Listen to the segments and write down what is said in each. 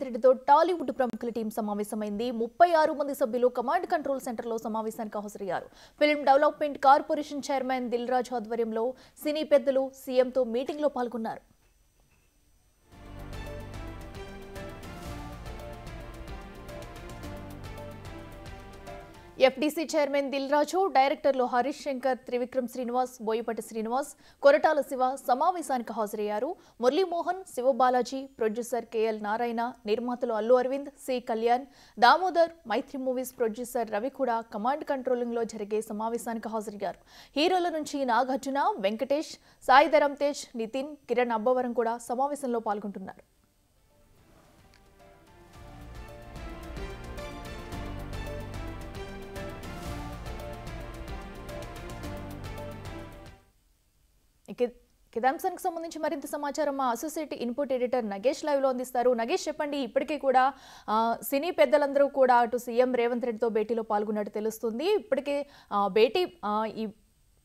రెడ్డితో టాలీవుడ్ ప్రముఖుల టీం సమావేశమైంది. 36 మంది సభ్యులు కమాండ్ కంట్రోల్ సెంటర్లో సమావేశానికి హాజరయ్యారు. Film development corporation chairman Dil Raju ఆధ్వర్యంలో సినీ పెద్దలు సీఎంతో మీటింగ్లో పాల్గొన్నారు. ఎఫ్డీసీ చైర్మన్ దిల్ రాజు, డైరెక్టర్లు హరీష్ శంకర్, త్రివిక్రమ్ శ్రీనివాస్, బోయపాటి శ్రీనివాస్, కొరటాల శివ సమావేశానికి హాజరయ్యారు. మురళీమోహన్, శివబాలాజీ, ప్రొడ్యూసర్ కేఎల్ నారాయణ, నిర్మాతలు అల్లు అరవింద్, సి కళ్యాణ్, దామోదర్, మైత్రి మూవీస్ ప్రొడ్యూసర్ రవి కూడా కమాండ్ కంట్రోలింగ్ లో జరిగే సమావేశానికి హాజరయ్యారు. హీరోల నుంచి నాగార్జున, వెంకటేష్, సాయి ధరమ్ తేజ్, నితిన్, కిరణ్ అబ్బవరం కూడా సమావేశంలో పాల్గొంటున్నారు. కిదాంశానికి సంబంధించి మరింత సమాచారం మా associate input editor Nagesh live లో అందిస్తారు. నగేష్, చెప్పండి. ఇప్పటికే కూడా సినీ పెద్దలందరూ కూడా అటు సీఎం రేవంత్ రెడ్డితో భేటీలో పాల్గొన్నట్టు తెలుస్తుంది. ఇప్పటికే భేటీ ఈ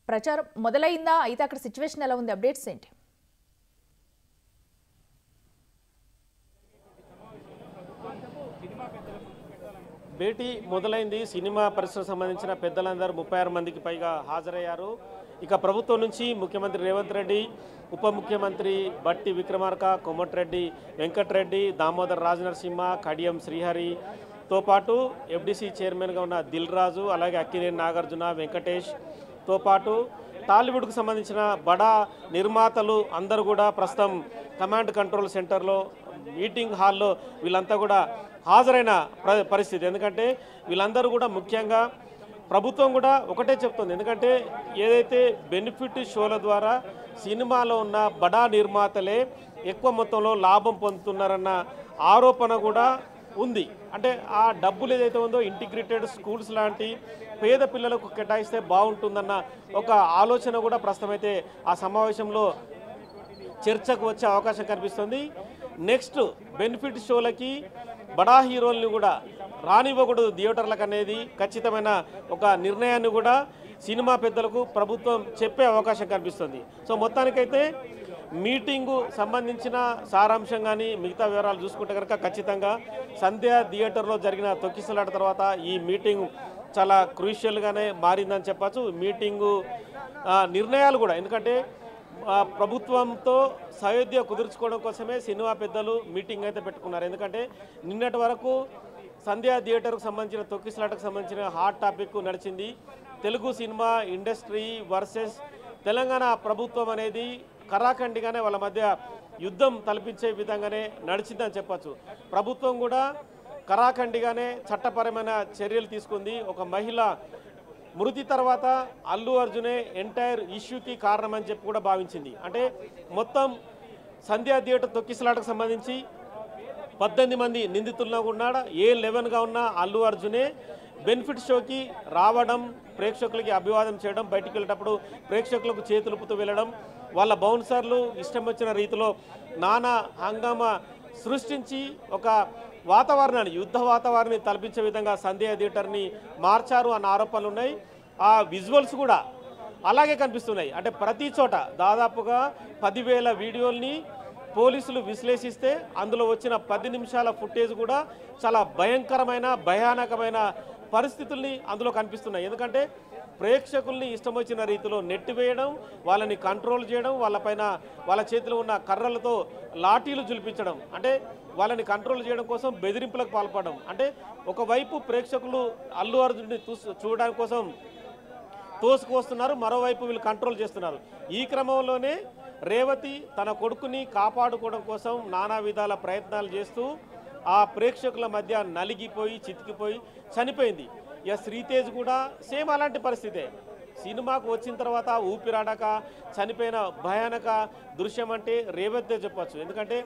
ప్రచారం మొదలైందా? అయితే అక్కడ సిచ్యువేషన్ ఎలా ఉంది? అప్డేట్స్ ఏంటి? భేటీ మొదలైంది. సినిమా పరిశ్రమకు సంబంధించిన పెద్దలందరూ 36 మందికి పైగా హాజరయ్యారు. ఇక ప్రభుత్వం నుంచి ముఖ్యమంత్రి రేవంత్ రెడ్డి, ఉప ముఖ్యమంత్రి బట్టి విక్రమార్క, కోమటిరెడ్డి వెంకటరెడ్డి, దామోదర్ రాజనరసింహ, కడియం శ్రీహరితో పాటు ఎఫ్డీసీ చైర్మన్గా ఉన్న దిల్ రాజు, అలాగే అక్కినేని నాగార్జున, వెంకటేష్తో పాటు టాలీవుడ్కు సంబంధించిన బడా నిర్మాతలు అందరూ కూడా ప్రస్తుతం కమాండ్ కంట్రోల్ సెంటర్లో మీటింగ్ హాల్లో వీళ్ళంతా కూడా హాజరైన పరిస్థితి. ఎందుకంటే వీళ్ళందరూ కూడా ముఖ్యంగా ప్రభుత్వం కూడా ఒకటే చెప్తుంది. ఎందుకంటే ఏదైతే బెనిఫిట్ షోల ద్వారా సినిమాలో ఉన్న బడా నిర్మాతలే ఎక్కువ మొత్తంలో లాభం పొందుతున్నారన్న ఆరోపణ కూడా ఉంది. అంటే ఆ డబ్బులు ఏదైతే ఉందో ఇంటిగ్రేటెడ్ స్కూల్స్ లాంటి పేద పిల్లలకు కేటాయిస్తే బాగుంటుందన్న ఒక ఆలోచన కూడా ప్రస్తుతం అయితే ఆ సమావేశంలో చర్చకు వచ్చే అవకాశం కనిపిస్తుంది. నెక్స్ట్ బెనిఫిట్ షోలకి బడా హీరోల్ని కూడా రానివ్వకూడదు థియేటర్లకు అనేది ఖచ్చితమైన ఒక నిర్ణయాన్ని కూడా సినిమా పెద్దలకు ప్రభుత్వం చెప్పే అవకాశం కనిపిస్తుంది. సో మొత్తానికైతే మీటింగు సంబంధించిన సారాంశం కానీ మిగతా వివరాలు చూసుకుంటే కనుక ఖచ్చితంగా సంధ్యా థియేటర్లో జరిగిన తొక్కిసలాట తర్వాత ఈ మీటింగ్ చాలా క్రూషియల్గానే మారిందని చెప్పచ్చు. మీటింగు నిర్ణయాలు కూడా, ఎందుకంటే ప్రభుత్వంతో సయోధ్య కుదుర్చుకోవడం కోసమే సినిమా పెద్దలు మీటింగ్ అయితే పెట్టుకున్నారు. ఎందుకంటే నిన్నటి వరకు సంధ్యా థియేటర్కు సంబంధించిన తొక్కిసలాటకు సంబంధించిన హాట్ టాపిక్ నడిచింది. Telugu cinema industry versus Telangana ప్రభుత్వం అనేది కరాఖండిగానే వాళ్ళ మధ్య యుద్ధం తలపించే విధంగానే నడిచిందని చెప్పచ్చు. ప్రభుత్వం కూడా కరాఖండిగానే చట్టపరమైన చర్యలు తీసుకుంది. ఒక మహిళ మృతి తర్వాత అల్లు అర్జునే ఎంటైర్ ఇష్యూకి కారణమని చెప్పి కూడా భావించింది. అంటే మొత్తం సంధ్యా థియేటర్ తొక్కిసలాటకు సంబంధించి 18 మంది నిందితుల్లో ఉన్నాడు. A11గా ఉన్న అల్లు అర్జునే బెనిఫిట్ షోకి రావడం, ప్రేక్షకులకి అభివాదం చేయడం, బయటికి వెళ్ళేటప్పుడు ప్రేక్షకులకు చేతులుపుతూ వెళ్ళడం, వాళ్ళ బౌన్సర్లు ఇష్టం వచ్చిన రీతిలో నానా హంగామా సృష్టించి ఒక వాతావరణాన్ని, యుద్ధ వాతావరణాన్ని తలపించే విధంగా సంధ్యా థియేటర్ని మార్చారు అన్న ఆరోపణలు ఉన్నాయి. ఆ విజువల్స్ కూడా అలాగే కనిపిస్తున్నాయి. అంటే ప్రతి చోట దాదాపుగా 10,000 వీడియోల్ని పోలీసులు విశ్లేషిస్తే అందులో వచ్చిన 10 నిమిషాల ఫుటేజ్ కూడా చాలా భయానకమైన పరిస్థితుల్ని అందులో కనిపిస్తున్నాయి. ఎందుకంటే ప్రేక్షకుల్ని ఇష్టం వచ్చిన రీతిలో నెట్టివేయడం, వాళ్ళని కంట్రోల్ చేయడం, వాళ్ళ చేతిలో ఉన్న కర్రలతో లాఠీలు జులిపించడం, అంటే వాళ్ళని కంట్రోల్ చేయడం కోసం బెదిరింపులకు పాల్పడడం. అంటే ఒకవైపు ప్రేక్షకులు అల్లు అర్జున్ని చూడడానికి కోసం తోసుకొస్తున్నారు, మరోవైపు వీళ్ళు కంట్రోల్ చేస్తున్నారు. ఈ క్రమంలోనే రేవతి తన కొడుకుని కాపాడుకోవడం కోసం నానా విధాల ప్రయత్నాలు చేస్తూ ఆ ప్రేక్షకుల మధ్య నలిగిపోయి చితికిపోయి చనిపోయింది. ఇక శ్రీతేజ్ కూడా సేమ్ అలాంటి పరిస్థితే. సినిమాకు వచ్చిన తర్వాత ఊపిరాడక చనిపోయిన భయానక దృశ్యం అంటే రేవతే చెప్పచ్చు. ఎందుకంటే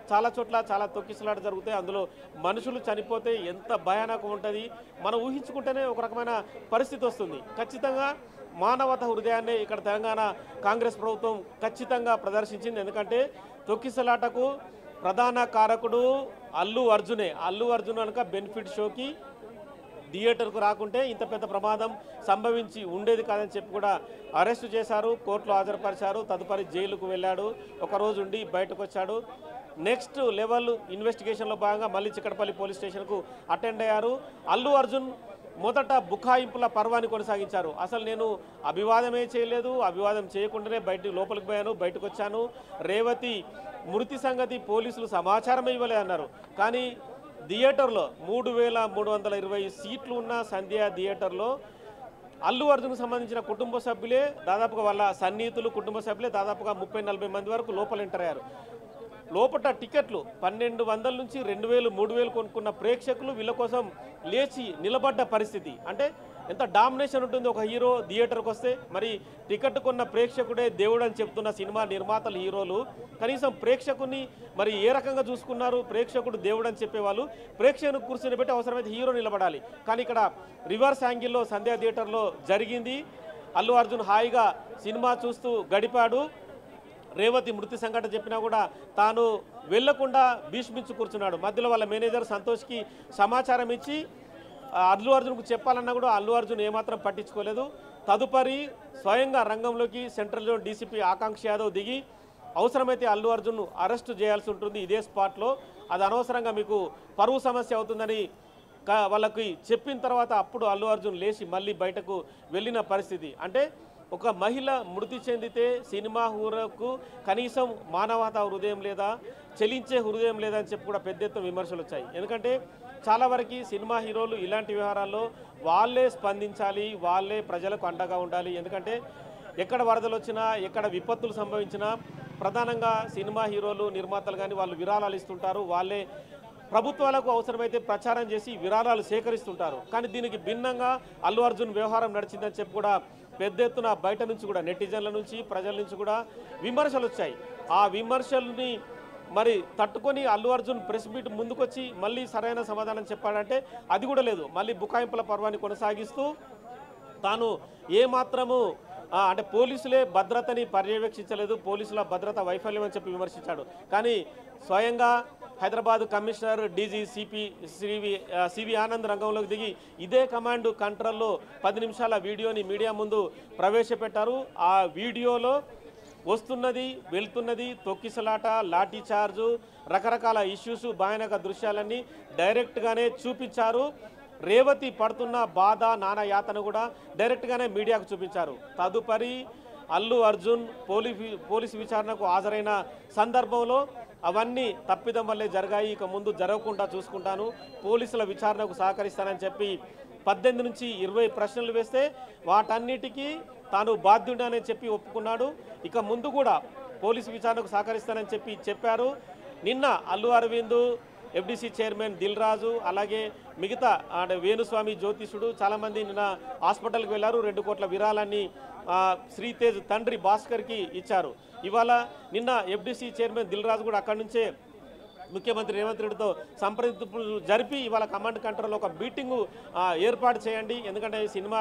చాలా చోట్ల చాలా తొక్కిసలాట జరుగుతాయి. అందులో మనుషులు చనిపోతే ఎంత భయానకం ఉంటుంది మనం ఊహించుకుంటేనే ఒక రకమైన పరిస్థితి వస్తుంది. ఖచ్చితంగా మానవత హృదయాన్ని ఇక్కడ తెలంగాణ కాంగ్రెస్ ప్రభుత్వం ఖచ్చితంగా ప్రదర్శించింది. ఎందుకంటే తొక్కిసలాటకు ప్రధాన కారకుడు అల్లు అర్జునే. అల్లు అర్జున్ కనుక బెనిఫిట్ షోకి థియేటర్కు రాకుంటే ఇంత పెద్ద ప్రమాదం సంభవించి ఉండేది కాదని చెప్పి కూడా అరెస్టు చేశారు, కోర్టులో హాజరుపరిచారు. తదుపరి జైలుకు వెళ్ళాడు, ఒకరోజు ఉండి బయటకు వచ్చాడు. నెక్స్ట్ లెవెల్ ఇన్వెస్టిగేషన్లో భాగంగా మళ్ళీ చిక్కడపల్లి పోలీస్ స్టేషన్కు అటెండ్ అయ్యారు. అల్లు అర్జున్ మొదట బుకాయింపుల పర్వాన్ని కొనసాగించారు. అసలు నేను అభివాదమే చేయలేదు, అభివాదం చేయకుండానే లోపలికి పోయాను, బయటకు వచ్చాను. రేవతి మృతి సంగతి పోలీసులు సమాచారమే ఇవ్వలేదన్నారు. కానీ థియేటర్లో 3320 సీట్లు ఉన్న సంధ్య థియేటర్లో అల్లు అర్జున్కు సంబంధించిన కుటుంబ సభ్యులే దాదాపుగా వాళ్ళ సన్నిహితులు కుటుంబ సభ్యులే దాదాపుగా 30-40 మంది వరకు లోపల ఎంటర్ అయ్యారు. లోపల టికెట్లు 1200 నుంచి 2000 3000 కొనుక్కున్న ప్రేక్షకులు వీళ్ళ కోసం లేచి నిలబడ్డ పరిస్థితి. అంటే ఎంత డామినేషన్ ఉంటుంది ఒక హీరో థియేటర్కి వస్తే. మరి టికెట్ కొన్న ప్రేక్షకుడే దేవుడు అని చెప్తున్న సినిమా నిర్మాతలు హీరోలు కనీసం ప్రేక్షకుని మరి ఏ రకంగా చూసుకున్నారు? ప్రేక్షకుడు దేవుడు అని చెప్పేవాళ్ళు ప్రేక్షకుని కూర్చొని పెట్టి అవసరమైతే హీరో నిలబడాలి. కానీ ఇక్కడ రివర్స్ యాంగిల్లో సంధ్యా థియేటర్లో జరిగింది. అల్లు అర్జున్ హాయిగా సినిమా చూస్తూ గడిపాడు. రేవతి మృతి సంఘటన చెప్పినా కూడా తాను వెళ్లకుండా భీష్మించి కూర్చున్నాడు. మధ్యలో వాళ్ళ మేనేజర్ సంతోష్కి సమాచారం ఇచ్చి అల్లు అర్జున్కు చెప్పాలన్నా కూడా అల్లు అర్జున్ ఏమాత్రం పట్టించుకోలేదు. తదుపరి స్వయంగా రంగంలోకి సెంట్రల్ జోన్ డీసీపీ ఆకాంక్ష యాదవ్ దిగి అవసరమైతే అల్లు అర్జున్ను అరెస్ట్ చేయాల్సి ఉంటుంది ఇదే స్పాట్లో, అది అనవసరంగా మీకు పరువు సమస్య అవుతుందని వాళ్ళకి చెప్పిన తర్వాత అప్పుడు అల్లు అర్జున్ లేచి మళ్ళీ బయటకు వెళ్ళిన పరిస్థితి. అంటే ఒక మహిళ మృతి చెందితే సినిమా హీరోకు కనీసం మానవతా హృదయం లేదా, చెలించే హృదయం లేదా అని చెప్పి కూడా పెద్ద ఎత్తున విమర్శలు వచ్చాయి. ఎందుకంటే చాలా వరకు సినిమా హీరోలు ఇలాంటి వ్యవహారాల్లో వాళ్ళే స్పందించాలి, వాళ్ళే ప్రజలకు అండగా ఉండాలి. ఎందుకంటే ఎక్కడ వరదలు వచ్చినా ఎక్కడ విపత్తులు సంభవించినా ప్రధానంగా సినిమా హీరోలు నిర్మాతలు కానీ వాళ్ళు విరాళాలు ఇస్తుంటారు, వాళ్ళే ప్రభుత్వాలకు అవసరమైతే ప్రచారం చేసి విరాళాలు సేకరిస్తుంటారు. కానీ దీనికి భిన్నంగా అల్లు అర్జున్ వ్యవహారం నడిచిందని చెప్పి కూడా పెద్ద ఎత్తున బయట నుంచి కూడా నెటిజన్ల నుంచి ప్రజల నుంచి కూడా విమర్శలు వచ్చాయి. ఆ విమర్శల్ని మరి తట్టుకొని అల్లు అర్జున్ ప్రెస్ మీట్ ముందుకొచ్చి మళ్ళీ సరైన సమాధానం చెప్పాడంటే అది కూడా లేదు. మళ్ళీ బుకాయింపుల పర్వాన్ని కొనసాగిస్తూ తాను ఏమాత్రము అంటే పోలీసులే భద్రతని పర్యవేక్షించలేదు, పోలీసుల భద్రత వైఫల్యం అని చెప్పి విమర్శించాడు. కానీ స్వయంగా హైదరాబాద్ కమిషనర్ డీజీ సివి ఆనంద్ రంగంలోకి దిగి ఇదే కమాండ్ కంట్రోల్లో 10 నిమిషాల వీడియోని మీడియా ముందు ప్రవేశపెట్టారు. ఆ వీడియోలో వస్తున్నది వెళ్తున్నది తొక్కిసలాట, లాఠీ చార్జు, రకరకాల ఇష్యూస్, భయానక దృశ్యాలన్నీ డైరెక్ట్గానే చూపించారు. రేవతి పడుతున్న బాధ నానా యాతన కూడా డైరెక్ట్గానే మీడియాకు చూపించారు. తదుపరి అల్లు అర్జున్ పోలీసు విచారణకు హాజరైన సందర్భంలో అవన్నీ తప్పిదం వల్లే జరిగాయి, ఇక ముందు జరగకుండా చూసుకుంటాను, పోలీసుల విచారణకు సహకరిస్తానని చెప్పి 18 నుంచి 20 ప్రశ్నలు వేస్తే వాటన్నిటికీ తాను బాధ్యుడని చెప్పి ఒప్పుకున్నాడు. ఇక ముందు కూడా పోలీసు విచారణకు సహకరిస్తానని చెప్పారు. నిన్న అల్లు అరవింద్, ఎఫ్డీసీ చైర్మన్ దిల్ రాజు, అలాగే మిగతా అంటే వేణుస్వామి జ్యోతిషుడు చాలామంది నిన్న హాస్పిటల్కి వెళ్ళారు. 2 కోట్ల విరాళాన్ని శ్రీతేజ్ తండ్రి భాస్కర్కి ఇచ్చారు. ఇవాళ నిన్న ఎఫ్డీసీ చైర్మన్ దిల్ రాజు కూడా అక్కడి నుంచే ముఖ్యమంత్రి రేవంత్ రెడ్డితో సంప్రదింపులు జరిపి ఇవాళ కమాండ్ కంట్రోల్లో ఒక మీటింగు ఏర్పాటు చేయండి. ఎందుకంటే సినిమా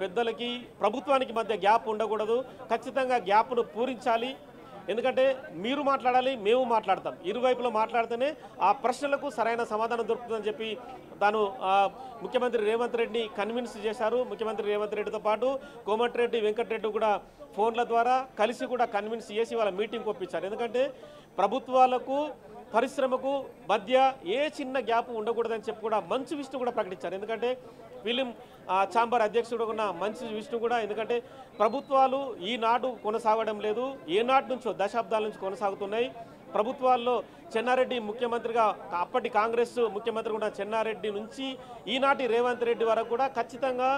పెద్దలకి ప్రభుత్వానికి మధ్య గ్యాప్ ఉండకూడదు, ఖచ్చితంగా గ్యాప్ను పూరించాలి. ఎందుకంటే మీరు మాట్లాడాలి, మేము మాట్లాడతాం, ఇరువైపులో మాట్లాడితేనే ఆ ప్రశ్నలకు సరైన సమాధానం దొరుకుతుందని చెప్పి తాను ముఖ్యమంత్రి రేవంత్ రెడ్డిని కన్విన్స్ చేశారు. ముఖ్యమంత్రి రేవంత్ రెడ్డితో పాటు కోమటిరెడ్డి వెంకటరెడ్డి కూడా ఫోన్ల ద్వారా కలిసి కూడా కన్విన్స్ చేసి వాళ్ళ మీటింగ్ ఒప్పించారు. ఎందుకంటే ప్రభుత్వాలకు పరిశ్రమకు మధ్య ఏ చిన్న గ్యాప్ ఉండకూడదని చెప్పి కూడా మంచు విష్ణు కూడా ప్రకటించారు. ఎందుకంటే ఫిలిం ఛాంబర్ అధ్యక్షుడు ఉన్న మంచు విష్ణు కూడా ఎందుకంటే ప్రభుత్వాలు ఈనాడు కొనసాగడం లేదు, ఏనాటి నుంచో దశాబ్దాల నుంచి కొనసాగుతున్నాయి. ప్రభుత్వాల్లో చెన్నారెడ్డి ముఖ్యమంత్రిగా అప్పటి కాంగ్రెస్ ముఖ్యమంత్రి కూడా చెన్నారెడ్డి నుంచి ఈనాటి రేవంత్ రెడ్డి వరకు కూడా ఖచ్చితంగా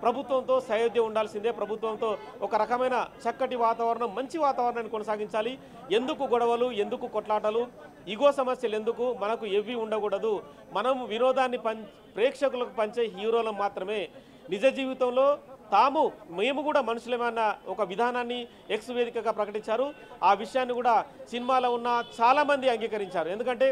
ప్రభుత్వంతో సయోధ్య ఉండాల్సిందే, ప్రభుత్వంతో ఒక రకమైన చక్కటి వాతావరణం, మంచి వాతావరణాన్ని కొనసాగించాలి. ఎందుకు గొడవలు, ఎందుకు కొట్లాటలు, ఇగో సమస్యలు ఎందుకు, మనకు ఎవ్వి ఉండకూడదు. మనం వినోదాన్ని ప్రేక్షకులకు పంచే హీరోలం మాత్రమే. నిజ జీవితంలో మేము కూడా మనుషులేమన్న ఒక విధానాన్ని ఎక్స్ వేదికగా ప్రకటించారు. ఆ విషయాన్ని కూడా సినిమాలో ఉన్న చాలామంది అంగీకరించారు. ఎందుకంటే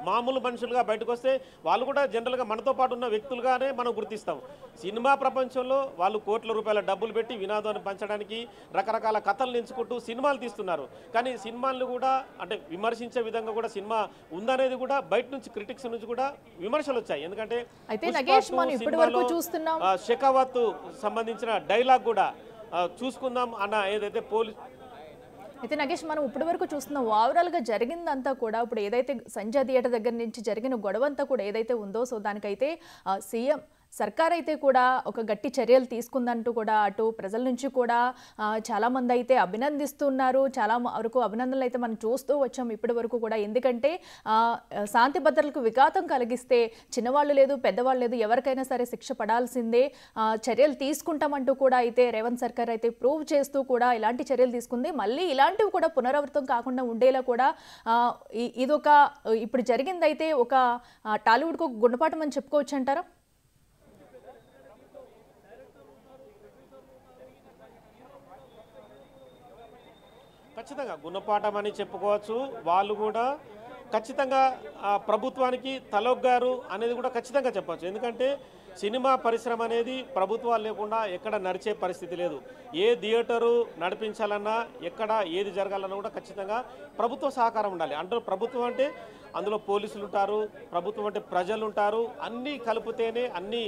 మామూలు మనుషులుగా బయటకు వస్తే వాళ్ళు కూడా జనరల్గా మనతో పాటు ఉన్న వ్యక్తులుగానే మనం గుర్తిస్తాం. సినిమా ప్రపంచంలో వాళ్ళు కోట్ల రూపాయల డబ్బులు పెట్టి వినోదాన్ని పంచడానికి రకరకాల కథలు ఎంచుకుంటూ సినిమాలు తీస్తున్నారు. కానీ సినిమాలను కూడా అంటే విమర్శించే విధంగా కూడా సినిమా ఉందనేది కూడా బయట నుంచి క్రిటిక్స్ నుంచి కూడా విమర్శలు వచ్చాయి. ఎందుకంటే షెకావత్ సంబంధించిన డైలాగ్ కూడా చూసుకుందాం అన్న ఏదైతే అయితే నగేష్, మనం ఇప్పటి వరకు చూస్తున్నాం ఓవరాల్గా జరిగిందంతా కూడా ఇప్పుడు ఏదైతే సంజయ్ థియేటర్ దగ్గర నుంచి జరిగిన గొడవ అంతా కూడా ఏదైతే ఉందో, సో దానికైతే సీఎం సర్కార్ అయితే కూడా ఒక గట్టి చర్యలు తీసుకుందంటూ కూడా అటు ప్రజల నుంచి కూడా చాలామంది అయితే అభినందిస్తున్నారు. చాలా వరకు అభినందనలు అయితే మనం చూస్తూ వచ్చాం ఇప్పటి వరకు కూడా. ఎందుకంటే శాంతి భద్రతలకు విఘాతం కలిగిస్తే చిన్నవాళ్ళు లేదు పెద్దవాళ్ళు లేదు ఎవరికైనా సరే శిక్ష పడాల్సిందే, చర్యలు తీసుకుంటామంటూ కూడా అయితే రేవంత్ సర్కార్ అయితే ప్రూవ్ చేస్తూ కూడా ఇలాంటి చర్యలు తీసుకుంది. మళ్ళీ ఇలాంటివి కూడా పునరావృతం కాకుండా ఉండేలా కూడా ఇదొక ఇప్పుడు జరిగిందైతే ఒక టాలీవుడ్కు ఒక గుణపాఠం అని చెప్పుకోవచ్చు అంటారా? ఖచ్చితంగా గుణపాఠం అని చెప్పుకోవచ్చు. వాళ్ళు కూడా ఖచ్చితంగా ప్రభుత్వానికి తలొగ్గారు అనేది కూడా ఖచ్చితంగా చెప్పచ్చు. ఎందుకంటే సినిమా పరిశ్రమ అనేది ప్రభుత్వాలు లేకుండా ఎక్కడ నడిచే పరిస్థితి లేదు. ఏ థియేటరు నడిపించాలన్నా ఎక్కడ ఏది జరగాలన్నా కూడా ఖచ్చితంగా ప్రభుత్వ సహకారం ఉండాలి. అంటే ప్రభుత్వం అంటే అందులో పోలీసులు ఉంటారు, ప్రభుత్వం అంటే ప్రజలు ఉంటారు, అన్నీ కలిపితేనే అన్నీ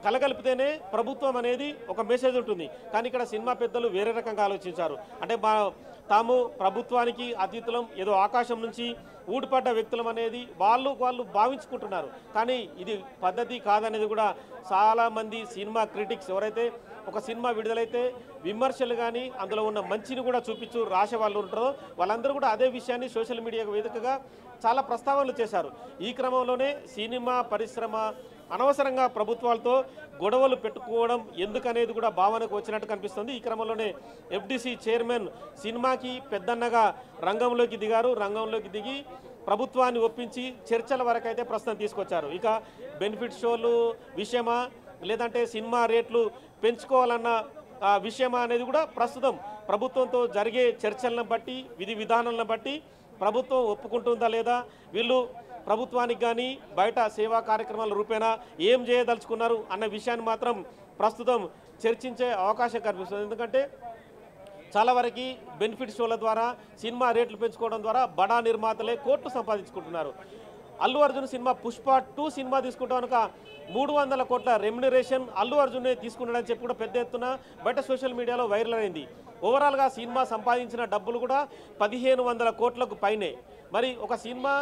కలగలిపితేనే ప్రభుత్వం అనేది ఒక మెసేజ్ ఉంటుంది. కానీ ఇక్కడ సినిమా పెద్దలు వేరే రకంగా ఆలోచించారు. అంటే తాము ప్రభుత్వానికి అతీతులం, ఏదో ఆకాశం నుంచి ఊడిపడ్డ వ్యక్తులం అనేది వాళ్ళు భావించుకుంటున్నారు. కానీ ఇది పద్ధతి కాదనేది కూడా చాలామంది సినిమా క్రిటిక్స్ ఎవరైతే ఒక సినిమా విడుదలైతే విమర్శలు కానీ అందులో ఉన్న మంచిని కూడా చూపించు రాసే వాళ్ళు ఉంటారో వాళ్ళందరూ కూడా అదే విషయాన్ని సోషల్ మీడియా వేదికగా చాలా ప్రస్తావనలు చేశారు. ఈ క్రమంలోనే సినిమా పరిశ్రమ అనవసరంగా ప్రభుత్వాలతో గొడవలు పెట్టుకోవడం ఎందుకనేది కూడా భావనకు వచ్చినట్టు కనిపిస్తుంది. ఈ క్రమంలోనే ఎఫ్డిసి చైర్మన్ సినిమాకి పెద్దన్నగా రంగంలోకి దిగారు. రంగంలోకి దిగి ప్రభుత్వాన్ని ఒప్పించి చర్చల వరకు అయితే ప్రస్తుతం తీసుకొచ్చారు. ఇక బెనిఫిట్ షోలు విషయమా లేదంటే సినిమా రేట్లు పెంచుకోవాలన్న విషయమా అనేది కూడా ప్రస్తుతం ప్రభుత్వంతో జరిగే చర్చలను బట్టి విధి విధానాలను బట్టి ప్రభుత్వం ఒప్పుకుంటుందా లేదా, వీళ్ళు ప్రభుత్వానికి కానీ బయట సేవా కార్యక్రమాల రూపేణా ఏం చేయదలుచుకున్నారు అన్న విషయాన్ని మాత్రం ప్రస్తుతం చర్చించే అవకాశం కనిపిస్తుంది. ఎందుకంటే చాలా వరకు బెనిఫిట్ షోల ద్వారా సినిమా రేట్లు పెంచుకోవడం ద్వారా బడా నిర్మాతలే కోట్లు సంపాదించుకుంటున్నారు. అల్లు అర్జున్ సినిమా పుష్ప 2 సినిమా తీసుకుంటా కనుక 300 కోట్ల రెమ్యునరేషన్ అల్లు అర్జునే తీసుకున్నాడని చెప్పి కూడా పెద్ద ఎత్తున బయట సోషల్ మీడియాలో వైరల్ అయింది. ఓవరాల్గా సినిమా సంపాదించిన డబ్బులు కూడా 1500 కోట్లకు పైనే. మరి ఒక సినిమా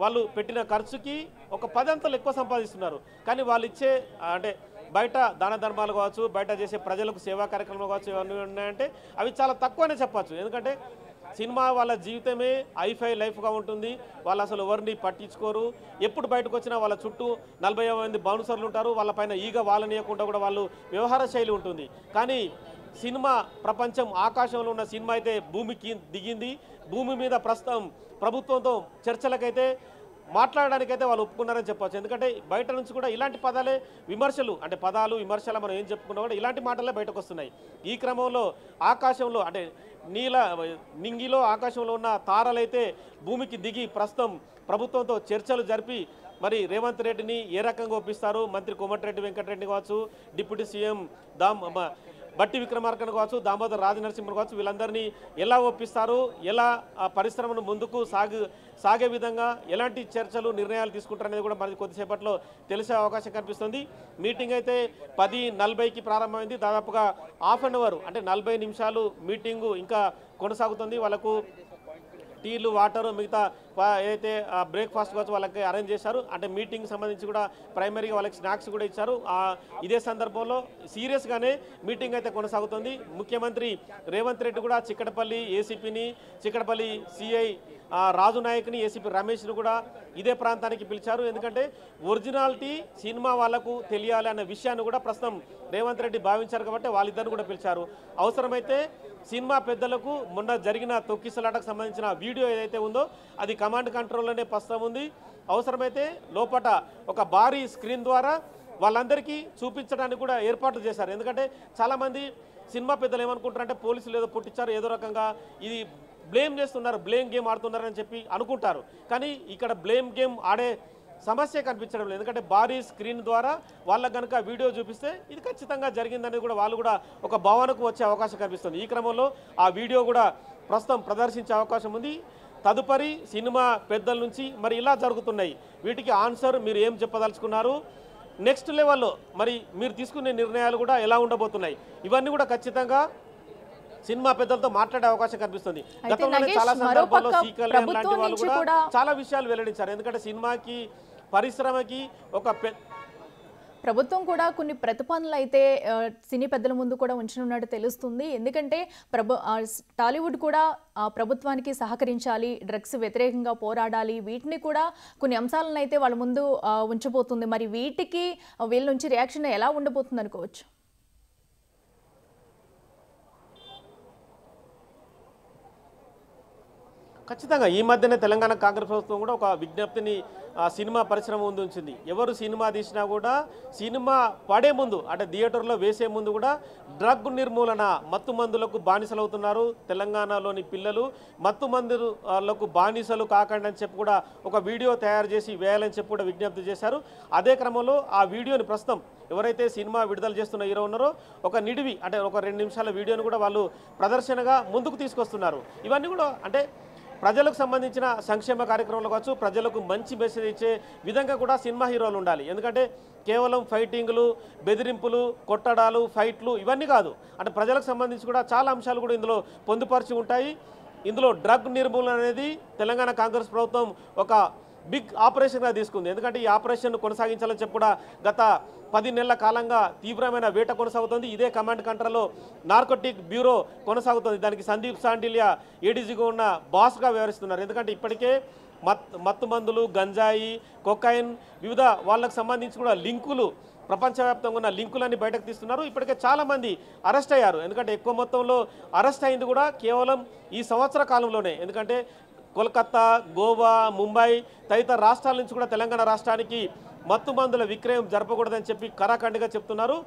వాళ్ళు పెట్టిన ఖర్చుకి ఒక 10 అంతలు ఎక్కువ సంపాదిస్తున్నారు. కానీ వాళ్ళు ఇచ్చే అంటే బయట దాన ధర్మాలు కావచ్చు, బయట చేసే ప్రజలకు సేవా కార్యక్రమాలు కావచ్చు, ఇవన్నీ ఉన్నాయంటే అవి చాలా తక్కువనే చెప్పచ్చు. ఎందుకంటే సినిమా వాళ్ళ జీవితమే హైఫై లైఫ్గా ఉంటుంది. వాళ్ళు అసలు ఎవరిని పట్టించుకోరు. ఎప్పుడు బయటకు వచ్చినా వాళ్ళ చుట్టూ 40 మంది బౌన్సర్లు ఉంటారు. వాళ్ళపైన ఈగ వాళ్ళనియకుండా కూడా వాళ్ళు వ్యవహార శైలి ఉంటుంది. కానీ సినిమా ప్రపంచం ఆకాశంలో ఉన్న సినిమా అయితే భూమికి దిగింది. భూమి మీద ప్రస్తుతం ప్రభుత్వంతో చర్చలకైతే మాట్లాడడానికైతే వాళ్ళు ఒప్పుకున్నారని చెప్పవచ్చు. ఎందుకంటే బయట నుంచి కూడా ఇలాంటి పదాలే విమర్శలు అంటే పదాలు విమర్శలు మనం ఏం చెప్పుకున్నా కూడా ఇలాంటి మాటలే బయటకు వస్తున్నాయి. ఈ క్రమంలో ఆకాశంలో అంటే నింగిలో ఆకాశంలో ఉన్న తారలైతే భూమికి దిగి ప్రస్తుతం ప్రభుత్వంతో చర్చలు జరిపి మరి రేవంత్ రెడ్డిని ఏ రకంగా ఒప్పిస్తారు, మంత్రి కోమటిరెడ్డి వెంకటరెడ్డి కావచ్చు, డిప్యూటీ సీఎం బట్టి విక్రమార్కను కావచ్చు, దామోదర్ రాజనరసింహన్ కావచ్చు, వీళ్ళందరినీ ఎలా ఒప్పిస్తారు, ఎలా పరిశ్రమను ముందుకు సాగే విధంగా ఎలాంటి చర్చలు నిర్ణయాలు తీసుకుంటారనేది కూడా మనకి కొద్దిసేపట్లో తెలిసే అవకాశం కనిపిస్తుంది. మీటింగ్ అయితే 10:40కి ప్రారంభమైంది. దాదాపుగా హాఫ్ అన్ అవర్ అంటే 40 నిమిషాలు మీటింగు ఇంకా కొనసాగుతుంది. వాళ్ళకు టీలు వాటరు మిగతా ఏదైతే బ్రేక్ఫాస్ట్ కావచ్చు వాళ్ళకి అరేంజ్ చేశారు. అంటే మీటింగ్ సంబంధించి కూడా ప్రైమరీగా వాళ్ళకి స్నాక్స్ కూడా ఇచ్చారు. ఇదే సందర్భంలో సీరియస్గానే మీటింగ్ అయితే కొనసాగుతుంది. ముఖ్యమంత్రి రేవంత్ రెడ్డి కూడా చిక్కడపల్లి ఏసీపీని, చిక్కడపల్లి సిఐ రాజు నాయక్ని, ఏసీపీ రమేష్ను కూడా ఇదే ప్రాంతానికి పిలిచారు. ఎందుకంటే ఒరిజినాలిటీ సినిమా వాళ్లకు తెలియాలి అన్న విషయాన్ని కూడా ప్రస్తుతం రేవంత్ రెడ్డి భావించారు కాబట్టి వాళ్ళిద్దరిని కూడా పిలిచారు. అవసరమైతే సినిమా పెద్దలకు మొన్న జరిగిన తొక్కిసలాటకు సంబంధించిన వీడియో ఏదైతే ఉందో అది కమాండ్ కంట్రోల్లోనే ప్రస్తుతం ఉంది. అవసరమైతే లోపట ఒక భారీ స్క్రీన్ ద్వారా వాళ్ళందరికీ చూపించడానికి కూడా ఏర్పాట్లు చేశారు. ఎందుకంటే చాలామంది సినిమా పెద్దలు ఏమనుకుంటారంటే పోలీసులు ఏదో పుట్టించారు, ఏదో రకంగా ఇది బ్లేమ్ చేస్తున్నారు, బ్లేమ్ గేమ్ ఆడుతున్నారని చెప్పి అనుకుంటారు. కానీ ఇక్కడ బ్లేమ్ గేమ్ ఆడే సమస్య కనిపించడం లేదు. ఎందుకంటే భారీ స్క్రీన్ ద్వారా వాళ్ళకు కనుక వీడియో చూపిస్తే ఇది ఖచ్చితంగా జరిగిందనేది కూడా వాళ్ళు కూడా ఒక భావనకు వచ్చే అవకాశం కనిపిస్తుంది. ఈ క్రమంలో ఆ వీడియో కూడా ప్రస్తుతం ప్రదర్శించే అవకాశం ఉంది. తదుపరి సినిమా పెద్దల నుంచి మరి ఇలా జరుగుతున్నాయి, వీటికి ఆన్సర్ మీరు ఏం చెప్పదలుచుకున్నారు, నెక్స్ట్ లెవెల్లో మరి మీరు తీసుకునే నిర్ణయాలు కూడా ఎలా ఉండబోతున్నాయి, ఇవన్నీ కూడా ఖచ్చితంగా సినిమా పెద్దలతో మాట్లాడే అవకాశం కనిపిస్తుంది. అయితే గతంలోనే నగేష్, చాలా సందర్భాల్లో మరోపక్క సి కళ్యాణ్ లాంటి ప్రభుత్వం వాళ్ళు నుంచి కూడా కూడా చాలా విషయాలు వెల్లడించారు. ఎందుకంటే సినిమాకి పరిశ్రమకి ఒక ప్రభుత్వం కూడా కొన్ని ప్రతిపాదనలు అయితే సినీ పెద్దల ముందు కూడా ఉంచనున్నట్టు తెలుస్తుంది. ఎందుకంటే టాలీవుడ్ కూడా ప్రభుత్వానికి సహకరించాలి, డ్రగ్స్ వ్యతిరేకంగా పోరాడాలి, వీటిని కూడా కొన్ని అంశాలను అయితే వాళ్ళ ముందు ఉంచబోతుంది. మరి వీటికి వీళ్ళ నుంచి రియాక్షన్ ఎలా ఉండబోతుంది అనుకోవచ్చు? ఖచ్చితంగా ఈ మధ్యనే తెలంగాణ కాంగ్రెస్ ప్రభుత్వం కూడా ఒక విజ్ఞప్తిని సినిమా పరిశ్రమ ముందు ఉంచింది. ఎవరు సినిమా తీసినా కూడా సినిమా పడే ముందు అంటే థియేటర్లో వేసే ముందు కూడా డ్రగ్ నిర్మూలన, మత్తు మందులకు బానిసలవుతున్నారు తెలంగాణలోని పిల్లలు, మత్తు మందులకు బానిసలు కాకండి అని చెప్పి కూడా ఒక వీడియో తయారు చేసి వేయాలని చెప్పి కూడా విజ్ఞప్తి చేశారు. అదే క్రమంలో ఆ వీడియోని ప్రస్తుతం ఎవరైతే సినిమా విడుదల చేస్తున్న హీరో ఉన్నారో ఒక నిడివి అంటే ఒక 2 నిమిషాల వీడియోని కూడా వాళ్ళు ప్రదర్శనగా ముందుకు తీసుకొస్తున్నారు. ఇవన్నీ కూడా అంటే ప్రజలకు సంబంధించిన సంక్షేమ కార్యక్రమాలు కావచ్చు, ప్రజలకు మంచి మెసేజ్ ఇచ్చే విధంగా కూడా సినిమా హీరోలు ఉండాలి. ఎందుకంటే కేవలం ఫైటింగ్లు, బెదిరింపులు, కొట్టడాలు, ఫైట్లు ఇవన్నీ కాదు. అంటే ప్రజలకు సంబంధించి కూడా చాలా అంశాలు కూడా ఇందులో పొందుపరిచి ఉంటాయి. ఇందులో డ్రగ్ నిర్మూలన అనేది తెలంగాణ కాంగ్రెస్ ప్రభుత్వం ఒక బిగ్ ఆపరేషన్గా తీసుకుంది. ఎందుకంటే ఈ ఆపరేషన్ కొనసాగించాలని చెప్పి కూడా గత 10 నెలల కాలంగా తీవ్రమైన వేట కొనసాగుతుంది. ఇదే కమాండ్ కంట్రోల్లో నార్కోటిక్ బ్యూరో కొనసాగుతుంది. దానికి సందీప్ సాండిలియా ఏడీజీగా ఉన్న బాస్గా వ్యవహరిస్తున్నారు. ఎందుకంటే ఇప్పటికే మత్తు మందులు, గంజాయి, కొకైన్ వివిధ వాళ్ళకు సంబంధించి కూడా లింకులు ప్రపంచవ్యాప్తంగా ఉన్న లింకులన్నీ బయటకు తీస్తున్నారు. ఇప్పటికే చాలామంది అరెస్ట్ అయ్యారు. ఎందుకంటే ఎక్కువ మొత్తంలో అరెస్ట్ అయింది కూడా కేవలం ఈ సంవత్సర కాలంలోనే. ఎందుకంటే కోల్కతా, గోవా, ముంబై తదితర రాష్ట్రాల నుంచి కూడా తెలంగాణ రాష్ట్రానికి మత్తు మందుల విక్రయం జరపకూడదని చెప్పి కరాఖండిగా చెప్తున్నారు.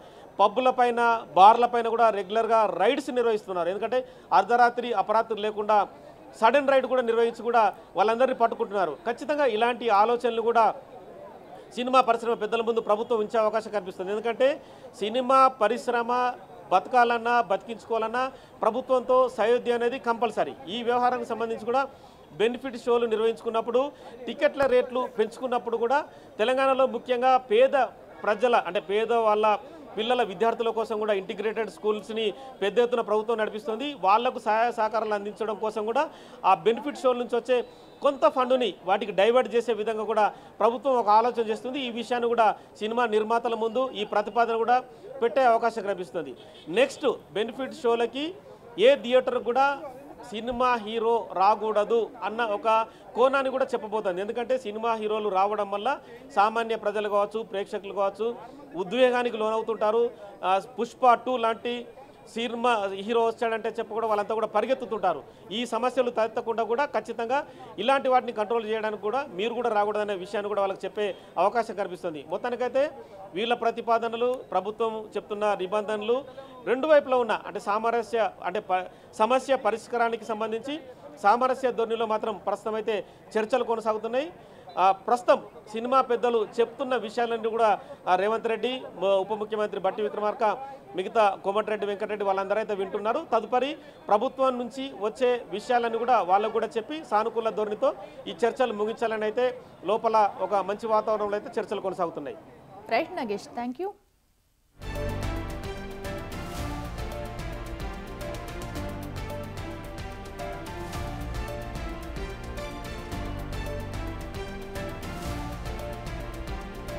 పబ్బులపైన, బార్లపైన కూడా రెగ్యులర్గా రైడ్స్ నిర్వహిస్తున్నారు. ఎందుకంటే అర్ధరాత్రి అపరాత్రి లేకుండా సడన్ రైడ్ కూడా నిర్వహించి కూడా వాళ్ళందరినీ పట్టుకుంటున్నారు. ఖచ్చితంగా ఇలాంటి ఆలోచనలు కూడా సినిమా పరిశ్రమ పెద్దల ముందు ప్రభుత్వం ఉంచే అవకాశం కనిపిస్తుంది. ఎందుకంటే సినిమా పరిశ్రమ బతకాలన్నా బతికించుకోవాలన్నా ప్రభుత్వంతో సయోధ్య అనేది కంపల్సరీ. ఈ వ్యవహారానికి సంబంధించి కూడా బెనిఫిట్ షోలు నిర్వహించుకున్నప్పుడు, టికెట్ల రేట్లు పెంచుకున్నప్పుడు కూడా తెలంగాణలో ముఖ్యంగా పేద ప్రజల అంటే పేద వాళ్ళ పిల్లల విద్యార్థుల కోసం కూడా ఇంటిగ్రేటెడ్ స్కూల్స్ని పెద్ద ఎత్తున ప్రభుత్వం నడిపిస్తుంది. వాళ్లకు సహాయ సహకారాలు అందించడం కోసం కూడా ఆ బెనిఫిట్ షోల నుంచి వచ్చే కొంత ఫండుని వాటికి డైవర్ట్ చేసే విధంగా కూడా ప్రభుత్వం ఒక ఆలోచన చేస్తుంది. ఈ విషయాన్ని కూడా సినిమా నిర్మాతల ముందు ఈ ప్రతిపాదన కూడా పెట్టే అవకాశం కనిపిస్తుంది. నెక్స్ట్ బెనిఫిట్ షోలకి ఏ థియేటర్ కూడా సినిమా హీరో రాకూడదు అన్న ఒక కోణాన్ని కూడా చెప్పబోతుంది. ఎందుకంటే సినిమా హీరోలు రావడం వల్ల సామాన్య ప్రజలు కావచ్చు, ప్రేక్షకులు కావచ్చు ఉద్వేగానికి లోనవుతుంటారు. పుష్ప 2 లాంటి సినిమా హీరో వచ్చాడంటే చెప్పి కూడా వాళ్ళంతా కూడా పరిగెత్తుతుంటారు. ఈ సమస్యలు తలెత్తకుండా కూడా ఖచ్చితంగా ఇలాంటి వాటిని కంట్రోల్ చేయడానికి కూడా మీరు కూడా రాకూడదనే విషయాన్ని కూడా వాళ్ళకి చెప్పే అవకాశం కనిపిస్తుంది. మొత్తానికైతే వీళ్ళ ప్రతిపాదనలు, ప్రభుత్వం చెప్తున్న నిబంధనలు రెండు వైపులా ఉన్న అంటే సమస్య పరిష్కారానికి సంబంధించి సామరస్య ధోరణిలో మాత్రం ప్రస్తుతం అయితే చర్చలు కొనసాగుతున్నాయి. ప్రస్తుతం సినిమా పెద్దలు చెప్తున్న విషయాలన్నీ కూడా రేవంత్ రెడ్డి, ఉప ముఖ్యమంత్రి బట్టి విక్రమార్క, మిగతా కోమటిరెడ్డి వెంకటరెడ్డి వాళ్ళందరూ అయితే వింటున్నారు. తదుపరి ప్రభుత్వం నుంచి వచ్చే విషయాలన్నీ కూడా వాళ్ళకు కూడా చెప్పి సానుకూల ధోరణితో ఈ చర్చలు ముగించాలని అయితే లోపల ఒక మంచి వాతావరణంలో అయితే చర్చలు కొనసాగుతున్నాయి. Right Nagesh, thank you.